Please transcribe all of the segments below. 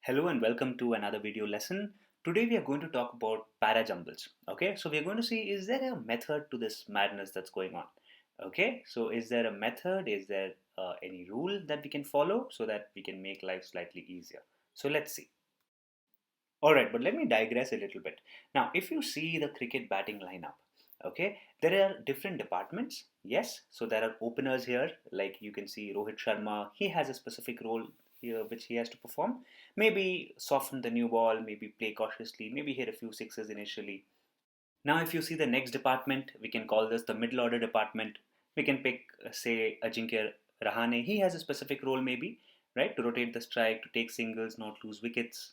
Hello and welcome to another video lesson. Today we are going to talk about parajumbles. Okay, so we are going to see, is there a method to this madness that's going on? Okay, so is there a method? Is there any rule that we can follow so that we can make life slightly easier? So let's see. Alright, but let me digress a little bit. Now, if you see the cricket batting lineup, okay, there are different departments. Yes, so there are openers here, like you can see Rohit Sharma, he has a specific role here which he has to perform. Maybe soften the new ball, maybe play cautiously, maybe hit a few sixes initially. Now, if you see the next department, we can call this the middle order department. We can pick, say, Ajinkya Rahane. He has a specific role, maybe, right, to rotate the strike, to take singles, not lose wickets.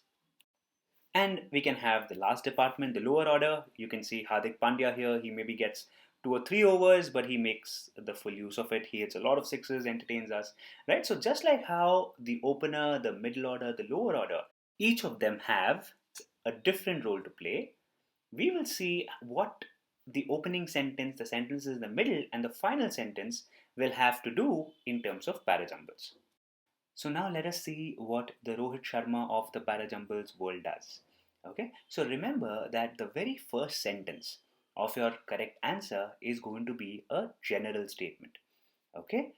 And we can have the last department, the lower order. You can see Hardik Pandya here. He maybe gets 2 or 3 overs, but he makes the full use of it. He hits a lot of sixes, entertains us, right? So just like how the opener, the middle order, the lower order, each of them have a different role to play. We will see what the opening sentence, the sentences in the middle, and the final sentence will have to do in terms of parajumbles. So now let us see what the Rohit Sharma of the Parajumbles world does. Okay, so remember that the very first sentence of your correct answer is going to be a general statement. Okay,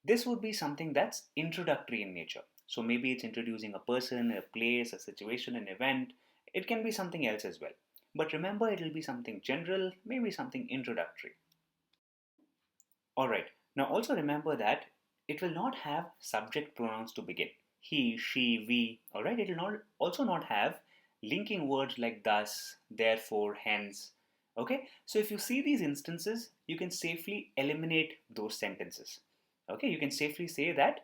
this would be something that's introductory in nature. So maybe it's introducing a person, a place, a situation, an event. It can be something else as well. But remember, it will be something general, maybe something introductory. Alright, now also remember that it will not have subject pronouns to begin. He, she, we, alright, it will not also not have linking words like thus, therefore, hence. Okay, so if you see these instances, you can safely eliminate those sentences. Okay, you can safely say that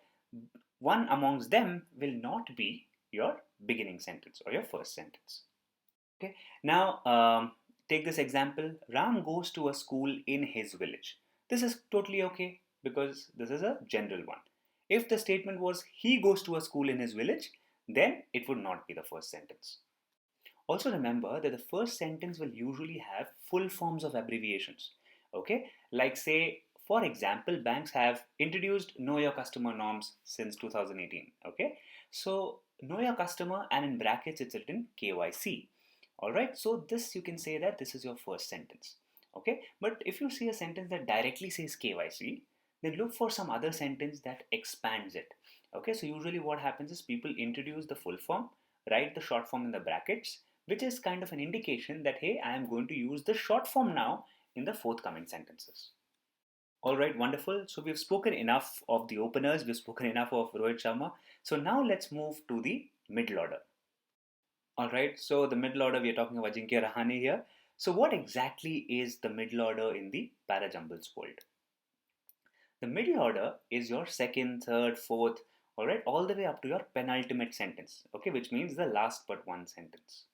one amongst them will not be your beginning sentence or your first sentence. Okay, now take this example. Ram goes to a school in his village. This is totally okay because this is a general one. If the statement was he goes to a school in his village, then it would not be the first sentence. Also remember that the first sentence will usually have full forms of abbreviations. Okay, like say for example, banks have introduced know your customer norms since 2018. Okay, so know your customer and in brackets it's written KYC. Alright, so this you can say that this is your first sentence. Okay, but if you see a sentence that directly says KYC, then look for some other sentence that expands it. Okay, so usually what happens is people introduce the full form, write the short form in the brackets, which is kind of an indication that hey, I am going to use the short form now in the forthcoming sentences. Alright, wonderful. So we've spoken enough of the openers, we've spoken enough of Rohit Sharma. So now let's move to the middle order. Alright, so the middle order, we are talking about Ajinkya Rahane here. So what exactly is the middle order in the Parajumbles world? The middle order is your second, third, fourth, alright, all the way up to your penultimate sentence, okay, which means the last but one sentence.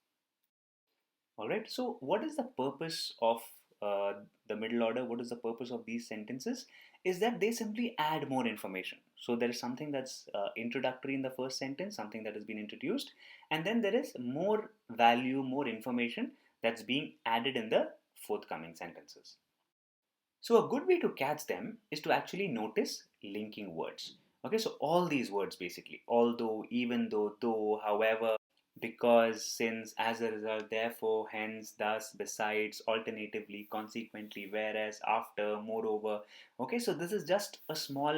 Alright, so what is the purpose of the middle order? What is the purpose of these sentences? Is that they simply add more information. So there is something that's introductory in the first sentence, something that has been introduced, and then there is more value, more information that's being added in the forthcoming sentences. So a good way to catch them is to actually notice linking words. Okay, so all these words basically, although, even though, however, because, since, as a result, therefore, hence, thus, besides, alternatively, consequently, whereas, after, moreover. Okay, so this is just a small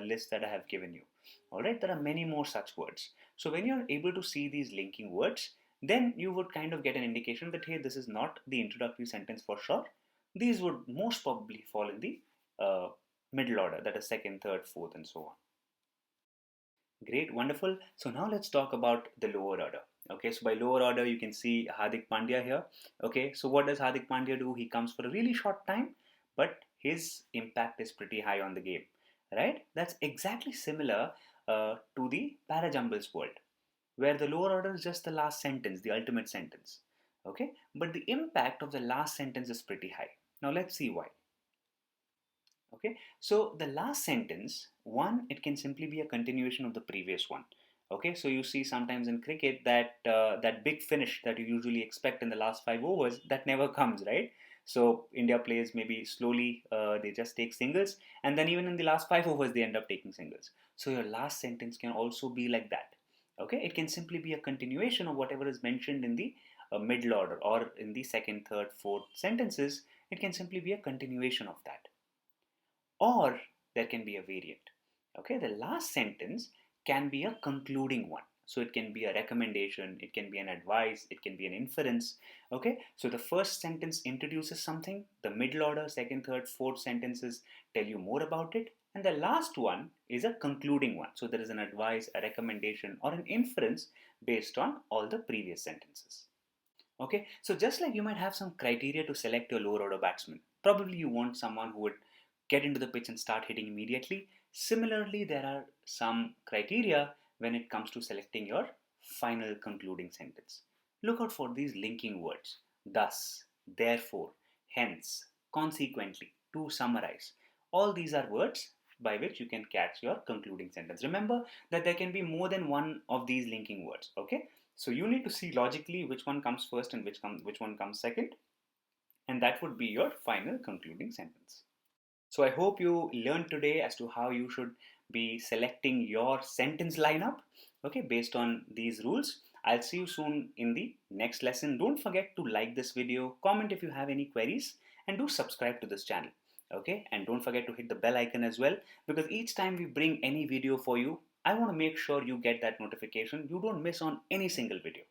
list that I have given you. Alright, there are many more such words. So when you're able to see these linking words, then you would kind of get an indication that hey, this is not the introductory sentence for sure. These would most probably fall in the middle order, that is second, third, fourth, and so on. Great, wonderful. So now let's talk about the lower order. Okay, so by lower order, you can see Hardik Pandya here. Okay, so what does Hardik Pandya do? He comes for a really short time, but his impact is pretty high on the game, right? That's exactly similar to the Parajumbles world, where the lower order is just the last sentence, the ultimate sentence. Okay, but the impact of the last sentence is pretty high. Now let's see why. Okay, so the last sentence, one, it can simply be a continuation of the previous one. Okay, so you see sometimes in cricket that that big finish that you usually expect in the last 5 overs, that never comes, right? So India plays maybe slowly, they just take singles, and then even in the last 5 overs they end up taking singles. So your last sentence can also be like that. Okay, it can simply be a continuation of whatever is mentioned in the middle order or in the second, third, fourth sentences. It can simply be a continuation of that. Or there can be a variant. Okay, the last sentence can be a concluding one. So it can be a recommendation, it can be an advice, it can be an inference. Okay, so the first sentence introduces something, the middle order, second, third, fourth sentences tell you more about it, and the last one is a concluding one. So there is an advice, a recommendation, or an inference based on all the previous sentences. Okay, so just like you might have some criteria to select your lower order batsman, probably you want someone who would get into the pitch and start hitting immediately. Similarly, there are some criteria when it comes to selecting your final concluding sentence. Look out for these linking words: thus, therefore, hence, consequently, to summarize. All these are words by which you can catch your concluding sentence. Remember that there can be more than one of these linking words. Okay, so you need to see logically which one comes first and which one comes second, and that would be your final concluding sentence. So I hope you learned today as to how you should be selecting your sentence lineup, okay, based on these rules. I'll see you soon in the next lesson. Don't forget to like this video, comment if you have any queries, and do subscribe to this channel. Okay, and don't forget to hit the bell icon as well, because each time we bring any video for you, I want to make sure you get that notification. You don't miss on any single video.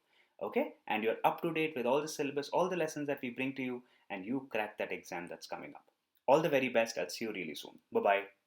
Okay, and you're up to date with all the syllabus, all the lessons that we bring to you, and you crack that exam that's coming up. All the very best. I'll see you really soon. Bye bye.